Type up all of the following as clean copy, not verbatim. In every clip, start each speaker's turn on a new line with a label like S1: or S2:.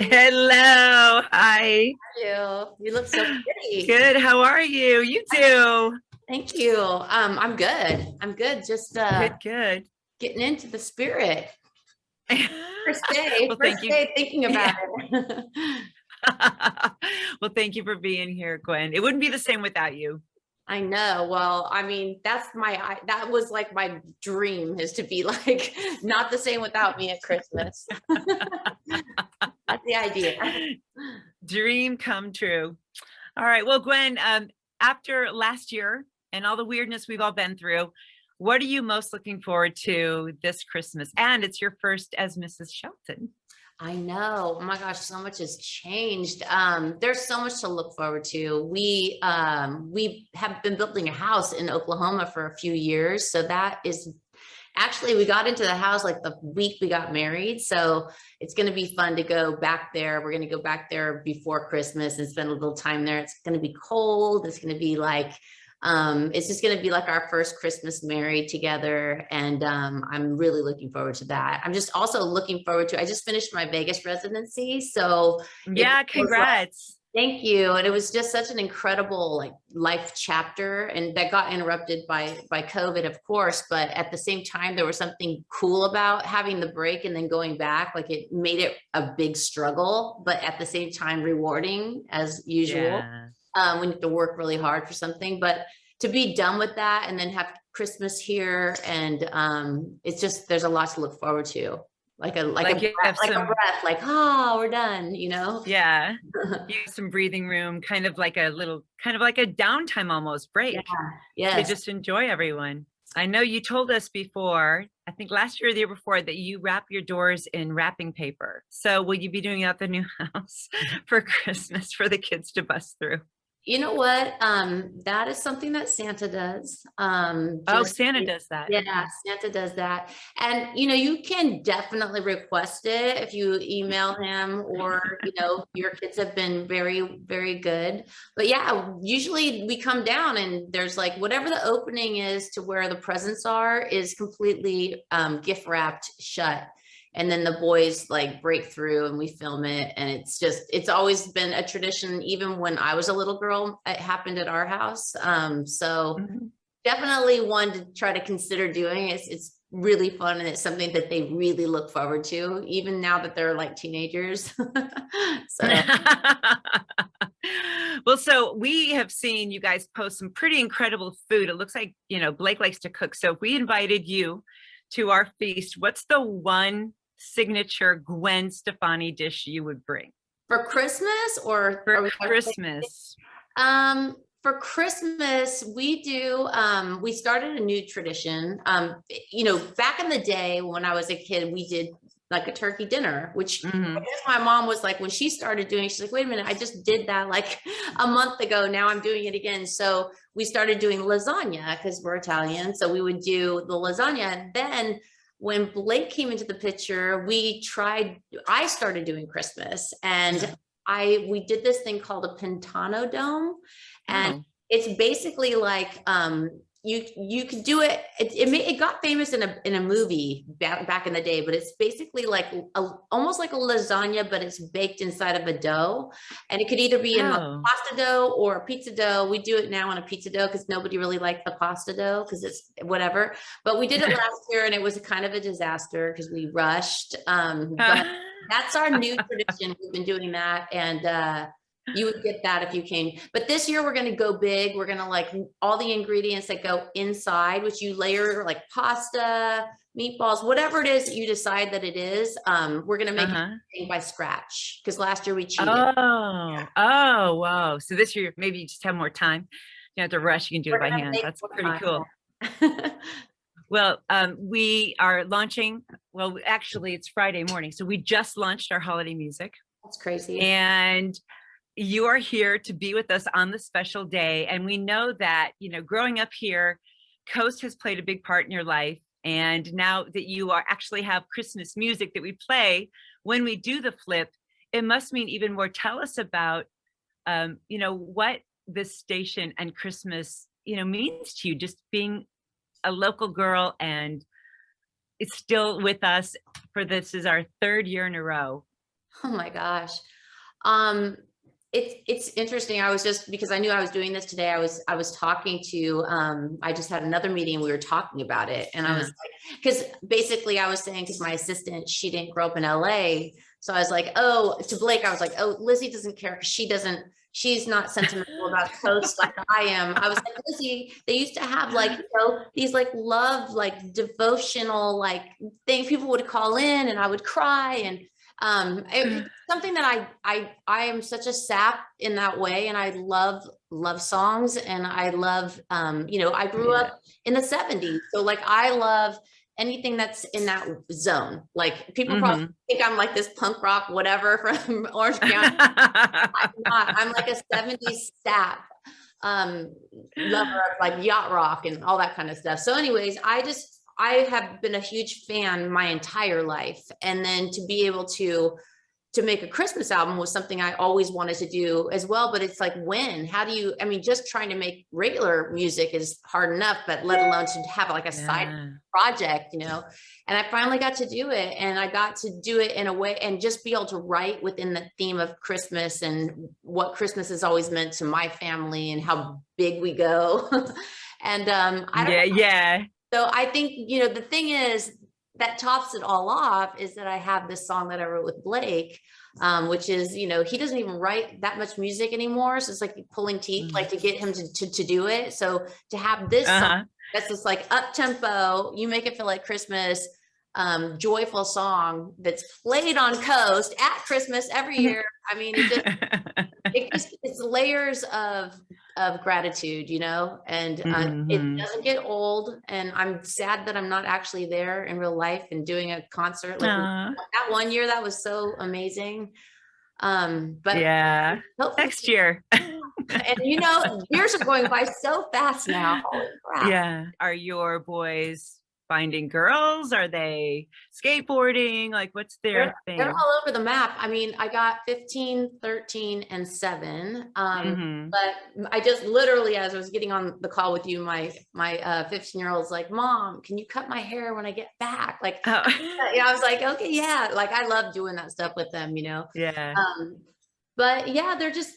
S1: Hello. Hi.
S2: You look so pretty.
S1: Good. How are you? You too.
S2: Thank you. I'm good. I'm good. Just
S1: Good, good.
S2: getting into the spirit. First
S1: Well,
S2: day,
S1: thank
S2: first
S1: you.
S2: day thinking about
S1: Yeah.
S2: it.
S1: Well, thank you for being here, Gwen. It wouldn't be the same without you.
S2: I know. Well, I mean, that was like my dream is to be like not the same without me at Christmas. That's the idea.
S1: Dream come true. All right. Well, Gwen, after last year and all the weirdness we've all been through, what are you most looking forward to this Christmas? And it's your first as Mrs. Shelton.
S2: I know. Oh my gosh, so much has changed. There's so much to look forward to. We have been building a house in Oklahoma for a few years. So that is actually we got into the house like the week we got married. So it's gonna be fun to go back there. We're gonna go back there before Christmas and spend a little time there. It's gonna be cold. It's gonna be like it's just going to be like our first Christmas married together. And I'm really looking forward to that. I'm just also looking forward to, I just finished my Vegas residency. So it
S1: Yeah,
S2: was like,
S1: congrats.
S2: thank you. And it was just such an incredible like life chapter. And that got interrupted by COVID, of course. But at the same time, there was something cool about having the break and then going back. Like it made it a big struggle, but at the same time, rewarding as usual.
S1: Yeah.
S2: When you have to work really hard for something, but to be done with that and then have Christmas here and it's just there's a lot to look forward to. Like a
S1: Like you have
S2: like a
S1: some,
S2: breath, like oh, we're done,
S1: yeah, you have some breathing room, kind of like a little, kind of like a downtime almost
S2: Yeah,
S1: break to
S2: yes.
S1: just enjoy everyone. I know you told us before, I think last year or the year before, that you wrap your doors in wrapping paper. So will you be doing it at the new house for Christmas for the kids to bust through?
S2: You know what? That is something that Santa does.
S1: Oh,
S2: Just
S1: Santa does that.
S2: yeah,
S1: Okay.
S2: Santa does that. And you can definitely request it if you email him or your kids have been very, very good. But yeah, usually we come down and there's like whatever the opening is to where the presents are is completely gift wrapped shut, and then the boys like break through and we film it, and it's always been a tradition. Even when I was a little girl, it happened at our house. So
S1: Mhm.
S2: definitely one to try to consider doing. It's really fun, and it's something that they really look forward to even now that they're like teenagers. So
S1: Well, so we have seen you guys post some pretty incredible food. It looks like, Blake likes to cook. So if we invited you to our feast, what's the one signature Gwen Stefani dish you would bring
S2: for Christmas, or
S1: for
S2: are we talking?
S1: Christmas?
S2: For Christmas, we started a new tradition. Back in the day when I was a kid, we did like a turkey dinner, which I
S1: Hmm.
S2: guess my mom was like, when she started doing, she's like, wait a minute, I just did that like a month ago. Now I'm doing it again. So we started doing lasagna because we're Italian. So we would do the lasagna. And then when Blake came into the picture, I started doing Christmas, and we did this thing called a Pintano dome, and
S1: Oh,
S2: it's basically like you could do it. It got famous in a movie back in the day, but it's basically like almost like a lasagna, but it's baked inside of a dough, and it could either be in a
S1: oh.
S2: pasta dough or a pizza dough. We do it now on a pizza dough because nobody really liked the pasta dough because it's whatever. But we did it last year, and it was kind of a disaster because we rushed. But that's our new tradition. We've been doing that, and you would get that if you came. But this year we're going to go big. We're going to like all the ingredients that go inside, which you layer like pasta, meatballs, whatever it is that you decide that it is. We're going to make
S1: Uh-huh.
S2: everything by scratch because last year we cheated.
S1: Oh, oh, wow. So this year, maybe you just have more time. You don't have to rush. You can do it
S2: We're
S1: by
S2: going to
S1: hand.
S2: make
S1: That's
S2: more
S1: pretty cool.
S2: time.
S1: Well, we are launching, well, actually, it's Friday morning. So we just launched our holiday music,
S2: That's crazy.
S1: and you are here to be with us on the special day. And we know that, growing up here, KOST has played a big part in your life. And now that you are actually have Christmas music that we play when we do the flip, it must mean even more. Tell us about, what this station and Christmas, means to you, just being a local girl, and it's still with us for this is our third year in a row.
S2: Oh my gosh. Um, it's interesting. I was just, because I knew I was doing this today, I was talking to, I just had another meeting and we were talking about it. And I was
S1: Uh-huh.
S2: like, because basically I was saying, because my assistant, she didn't grow up in LA. So I was like, oh, to Blake, I was like, oh, Lizzie doesn't care because she's not sentimental about Coast like I am. I was like, Lizzie, they used to have like, these like love, like devotional, like things people would call in and I would cry. And it's something that I am such a sap in that way, and I love songs, and I love I grew
S1: Yeah.
S2: up in the 70s, so like I love anything that's in that zone. Like people probably think I'm like this punk rock whatever from Orange County. I'm not. I'm like a 70s sap lover of like yacht rock and all that kind of stuff. So anyways, I have been a huge fan my entire life. And then to be able to make a Christmas album was something I always wanted to do as well. But it's like, how do you, I mean, just trying to make regular music is hard enough, but let alone to have like a side project, and I finally got to do it, and I got to do it in a way and just be able to write within the theme of Christmas and what Christmas has always meant to my family and how big we go. And I don't know.
S1: Yeah.
S2: So I think, the thing is that tops it all off is that I have this song that I wrote with Blake, which is, he doesn't even write that much music anymore. So it's like pulling teeth, like to get him to do it. So to have this song that's just like up tempo, you make it feel like Christmas, joyful song that's played on Coast at Christmas every year. I mean, it's layers of gratitude, and it doesn't get old. And I'm sad that I'm not actually there in real life and doing a concert like that one year. That was so amazing. But
S1: yeah, next year.
S2: And years are going by so fast now. Holy crap.
S1: Yeah. Are your boys finding girls? Are they skateboarding? Like, what's their thing?
S2: They're all over the map. I mean, I got 15, 13, and 7. But I just literally, as I was getting on the call with you, my 15-year-old's like, Mom, can you cut my hair when I get back? Like, I was like, okay, yeah. Like, I love doing that stuff with them,
S1: Yeah.
S2: But yeah, they're just,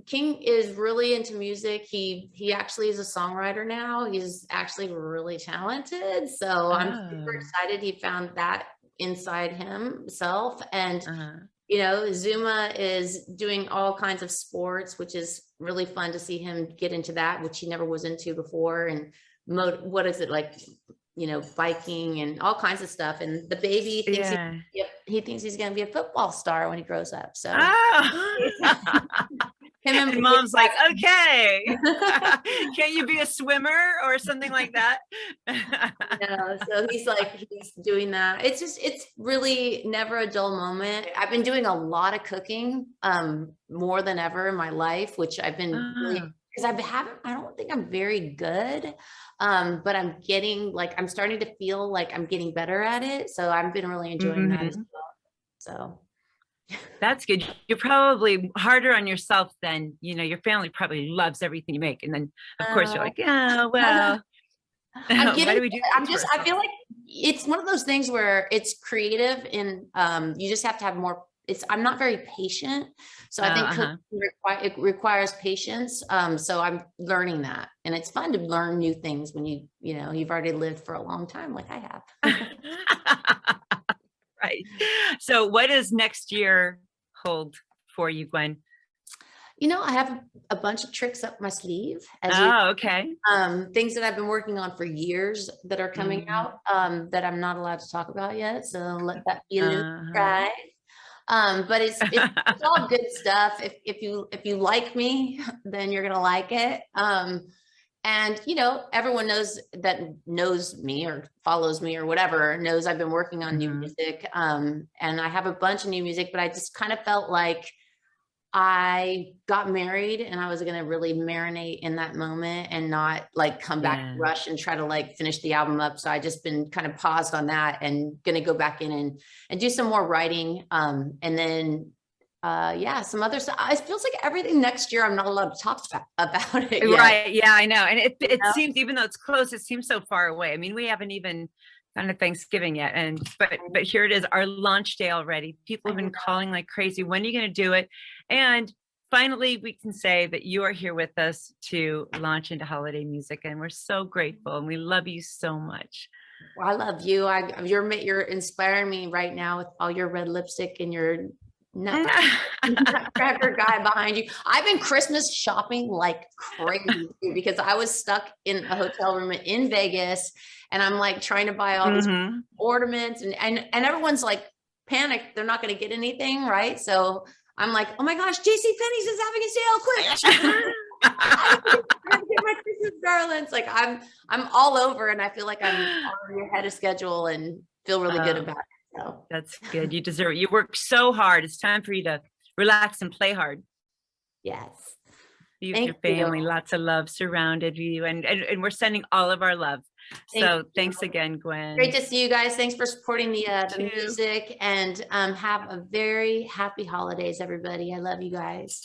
S2: King is really into music. He actually is a songwriter now. He's actually really talented. So I'm super excited he found that inside himself. And, Zuma is doing all kinds of sports, which is really fun to see him get into that, which he never was into before. And what is it like? Biking and all kinds of stuff. And the baby thinks he thinks he's going to be a football star when he grows up. So
S1: him and Mom's like, okay, can't you be a swimmer or something like that?
S2: So he's doing that. It's really never a dull moment. I've been doing a lot of cooking, more than ever in my life, which I've been really, because I don't think I'm very good. But I'm starting to feel like I'm getting better at it. So I've been really enjoying that as well. So
S1: that's good. You're probably harder on yourself than, your family probably loves everything you make. And then of course you're like, yeah, well, why do we do this?
S2: I feel like it's one of those things where it's creative and you just have to have more. I'm not very patient. So I think it requires patience. So I'm learning that, and it's fun to learn new things when you've already lived for a long time, like I have.
S1: Right. So what does next year hold for you, Gwen?
S2: I have a bunch of tricks up my sleeve.
S1: Okay.
S2: Things that I've been working on for years that are coming out, that I'm not allowed to talk about yet. So let that be a little surprise. But it's all good stuff. If you like me, then you're gonna like it. And everyone knows me or follows me or whatever knows I've been working on new music. And I have a bunch of new music, but I just kind of felt like I got married and I was going to really marinate in that moment and not like come back and rush and try to finish the album up. So I just been kind of paused on that and going to go back in and do some more writing. And then, some other stuff. It feels like everything next year, I'm not allowed to talk about it yet.
S1: Right. Yeah, I know. And it seems, even though it's close, it seems so far away. I mean, we haven't even Not at Thanksgiving yet. But here it is, our launch day already. People have been calling like crazy. When are you going to do it? And finally, we can say that you are here with us to launch into holiday music. And we're so grateful and we love you so much.
S2: Well, I love you. You're inspiring me right now with all your red lipstick and your nutcracker guy behind you. I've been Christmas shopping like crazy because I was stuck in a hotel room in Vegas, and I'm like trying to buy all these ornaments, and everyone's like panicked. They're not going to get anything, right? So I'm like, oh my gosh, JCPenney's is having a sale, quick. I have to get my Christmas garlands. Like I'm all over, and I feel like I'm already ahead of schedule and feel really good about it. So
S1: that's good. You deserve it. You work so hard. It's time for you to relax and play hard.
S2: Yes.
S1: Be with your family, lots of love surrounded you, and we're sending all of our love. So thanks again, Gwen.
S2: Great to see you guys. Thanks for supporting the music, and have a very happy holidays, everybody. I love you guys.